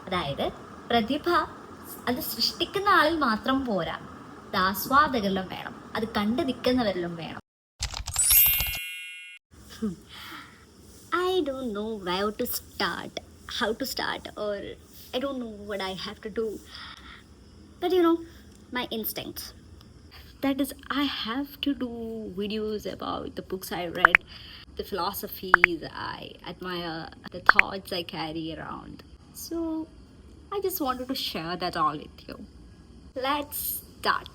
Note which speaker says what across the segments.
Speaker 1: അതായത് പ്രതിഭ അത് സൃഷ്ടിക്കുന്ന ആളിൽ മാത്രം പോരാ, അത് ആസ്വാദകരിലും വേണം, അത് കണ്ടു നിൽക്കുന്നവരിലും വേണം. I don't know where to start, how to start, or I don't know what I have to do. But my instincts. That is, I have to do videos about the books I read, the philosophies I admire, the thoughts I carry around. So I just wanted to share that all with you. Let's start.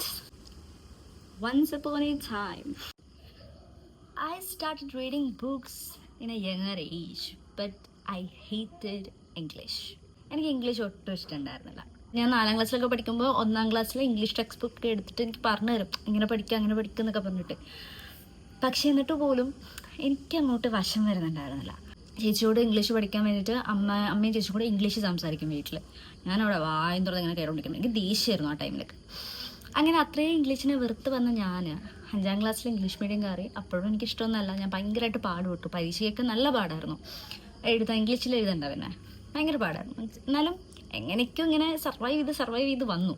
Speaker 1: Once upon a time, I started reading books in a younger age, but I hated English. എനിക്ക് English ഒട്ടും ഇഷ്ടമുണ്ടായിരുന്നില്ല. ഞാൻ 4ാം ക്ലാസ്സിലൊക്കെ പഠിക്കുമ്പോൾ 1ാം ക്ലാസ്സിൽ English text book എടുത്തിട്ട് എനിക്ക് പറഞ്ഞു തരും, ഇങ്ങനെ പഠിക്കുക അങ്ങനെ പഠിക്കുക എന്നൊക്കെ പറഞ്ഞിട്ട്. പക്ഷേ എന്നിട്ട് പോലും എനിക്ക് അങ്ങോട്ട് വശം വരുന്നുണ്ടായിരുന്നില്ല. ചേച്ചിയോട് ഇംഗ്ലീഷ് പഠിക്കാൻ വേണ്ടിയിട്ട് അമ്മയും ചേച്ചിയും കൂടെ ഇംഗ്ലീഷ് സംസാരിക്കും വീട്ടിൽ. ഞാനവിടെ വായും തുറന്ന് ഇങ്ങനെ കയറിക്കൊണ്ടിരിക്കുന്നത്. എനിക്ക് ദേഷ്യമായിരുന്നു ആ ടൈമിലൊക്കെ. അങ്ങനെ അത്രയും ഇംഗ്ലീഷിനെ വെറുത്ത് വന്ന ഞാൻ 5ാം ക്ലാസ്സിൽ ഇംഗ്ലീഷ് മീഡിയം കയറി. അപ്പോഴും എനിക്ക് ഇഷ്ടമൊന്നുമല്ല. ഞാൻ ഭയങ്കരമായിട്ട് പാടുപെട്ടു. പരീക്ഷയൊക്കെ നല്ല പാടായിരുന്നു. ഇംഗ്ലീഷിൽ എഴുതണ്ട, പിന്നെ ഭയങ്കര പാടായിരുന്നു. എന്നാലും എങ്ങനെയൊക്കെയോ ഇങ്ങനെ സർവൈവ് ചെയ്ത് വന്നു.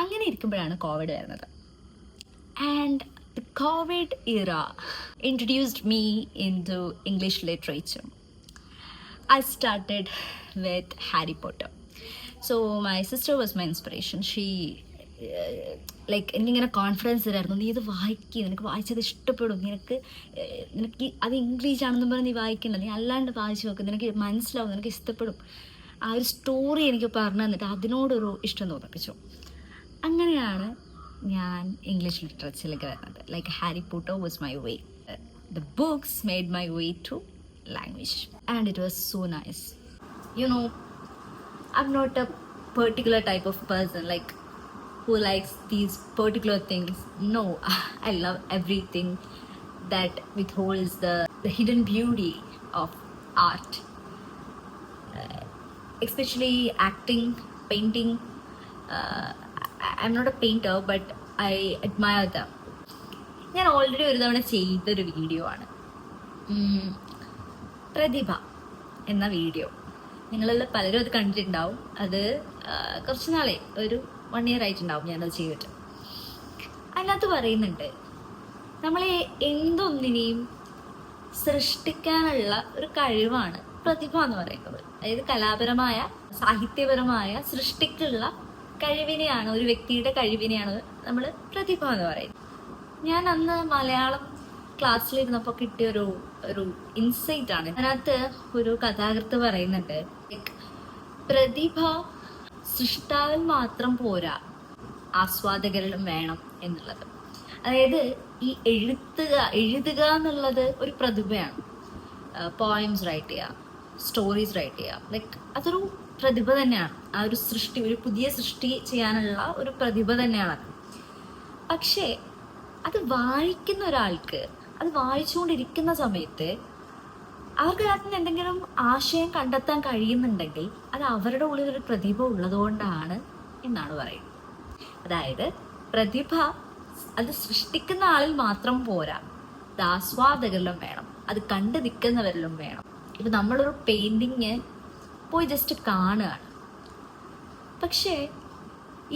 Speaker 1: അങ്ങനെ ഇരിക്കുമ്പോഴാണ് കോവിഡ് വരുന്നത്. And the Covid era introduced me in to English literature. I started with Harry Potter. So my sister was my inspiration. She എനിക്കിങ്ങനെ കോൺഫിഡൻസ് തരായിരുന്നു, നീ ഇത് വായിക്കുക, നിനക്ക് വായിച്ചത് ഇഷ്ടപ്പെടും, നിനക്ക് അത് ഇംഗ്ലീഷ് ആണെന്ന് പറഞ്ഞ് നീ വായിക്കണ്ട, നീ അല്ലാണ്ട് വായിച്ച് നോക്ക്, നിനക്ക് മനസ്സിലാവും, നിനക്ക് ഇഷ്ടപ്പെടും. ആ ഒരു സ്റ്റോറി എനിക്ക് പറഞ്ഞു തന്നിട്ട് അതിനോടൊരു ഇഷ്ടം തോന്നിപ്പിച്ചു. അങ്ങനെയാണ് ഞാൻ ഇംഗ്ലീഷ് ലിറ്ററേച്ചറിലേക്ക് വരുന്നത്. Like Harry Potter was my way. The books made my way to language, and it was so nice. I'm not a particular type of person like who likes these particular things. No, I love everything that withholds the hidden beauty of art, especially acting, painting. I'm not a painter, but I admire them. ഞാൻ already ഒരു തവണ ചെയ്തൊരു video ആണ് പ്രതിഭ എന്ന video. നിങ്ങളിൽ പലരും അത് കണ്ടിട്ടുണ്ടാവും. അത് കുറച്ച് നാളെ, ഒരു 1 year ആയിട്ടുണ്ടാവും ഞാനത് ചെയ്തിട്ട്. അതിനകത്ത് പറയുന്നുണ്ട്, നമ്മളെ എന്തൊന്നിനെയും സൃഷ്ടിക്കാനുള്ള ഒരു കഴിവാണ് പ്രതിഭ എന്ന് പറയുന്നത്. അതായത് കലാപരമായ, സാഹിത്യപരമായ സൃഷ്ടിക്കുള്ള കഴിവിനെയാണ്, ഒരു വ്യക്തിയുടെ കഴിവിനെയാണ് നമ്മൾ പ്രതിഭ എന്ന് പറയുന്നത്. ഞാൻ അന്ന് മലയാളം ക്ലാസ്സിലിരുന്നപ്പോൾ കിട്ടിയൊരു ഇൻസൈറ്റ് ആണ്. അതിനകത്ത് ഒരു കഥാകൃത്ത് പറയുന്നുണ്ട്, പ്രതിഭ സൃഷ്ടാവിൽ മാത്രം പോരാ, ആസ്വാദകരിലും വേണം എന്നുള്ളത്. അതായത് ഈ എഴുതുക എന്നുള്ളത് ഒരു പ്രതിഭയാണ്. പോയംസ് റൈറ്റ് ചെയ്യുക, സ്റ്റോറീസ് റൈറ്റ് ചെയ്യുക, അതൊരു പ്രതിഭ തന്നെയാണ്. ആ ഒരു സൃഷ്ടി, ഒരു പുതിയ സൃഷ്ടി ചെയ്യാനുള്ള ഒരു പ്രതിഭ തന്നെയാണ്. പക്ഷേ അത് വായിക്കുന്ന ഒരാൾക്ക്, അത് വായിച്ചുകൊണ്ടിരിക്കുന്ന സമയത്ത് അവർക്ക് അതിന് എന്തെങ്കിലും ആശയം കണ്ടെത്താൻ കഴിയുന്നുണ്ടെങ്കിൽ അത് അവരുടെ ഉള്ളിലൊരു പ്രതിഭ ഉള്ളതുകൊണ്ടാണ് എന്നാണ് പറയുന്നത്. അതായത് പ്രതിഭ അത് സൃഷ്ടിക്കുന്ന ആളിൽ മാത്രം പോരാ, അത് ആസ്വാദകരിലും വേണം, അത് കണ്ടു നിൽക്കുന്നവരിലും വേണം. ഇപ്പം നമ്മളൊരു പെയിൻറ്റിങ് പോയി ജസ്റ്റ് കാണുകയാണ്. പക്ഷേ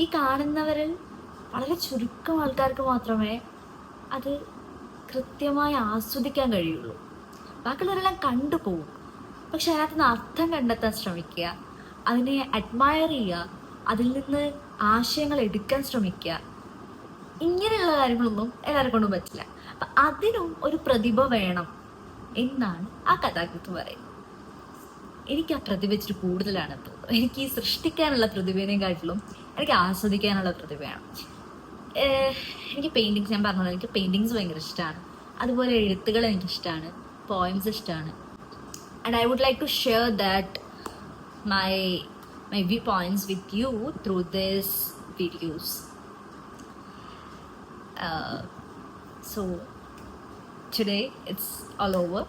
Speaker 1: ഈ കാണുന്നവരിൽ വളരെ ചുരുക്കം ആൾക്കാർക്ക് മാത്രമേ അത് കൃത്യമായി ആസ്വദിക്കാൻ കഴിയുള്ളൂ. ബാക്കിയുള്ളവരെല്ലാം കണ്ടുപോകും. പക്ഷെ അതിനകത്ത് നിന്ന് അർത്ഥം കണ്ടെത്താൻ ശ്രമിക്കുക, അതിനെ അഡ്മയർ ചെയ്യുക, അതിൽ നിന്ന് ആശയങ്ങൾ എടുക്കാൻ ശ്രമിക്കുക, ഇങ്ങനെയുള്ള കാര്യങ്ങളൊന്നും എല്ലാവരെ കൊണ്ടും പറ്റില്ല. അപ്പം അതിനും ഒരു പ്രതിഭ വേണം എന്നാണ് ആ കഥാകൃത്ത് പറയുന്നത്. എനിക്ക് ആ പ്രതിഭ ഇച്ചിരി കൂടുതലാണ് തോന്നുന്നത്. എനിക്ക് ഈ സൃഷ്ടിക്കാനുള്ള പ്രതിഭേനെക്കാട്ടിലും എനിക്ക് ആസ്വദിക്കാനുള്ള പ്രതിഭയാണ്. എനിക്ക് പെയിൻറ്റിങ്സ്, ഞാൻ പറഞ്ഞത്, എനിക്ക് പെയിൻറ്റിങ്സ് ഭയങ്കര ഇഷ്ടമാണ്. അതുപോലെ എഴുത്തുകൾ എനിക്കിഷ്ടമാണ്, പോയംസ് ഇഷ്ടമാണ്. And I would like to share that my viewpoints with you through these videos. So today it's all over.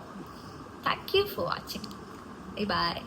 Speaker 1: Thank you for watching. Bye bye.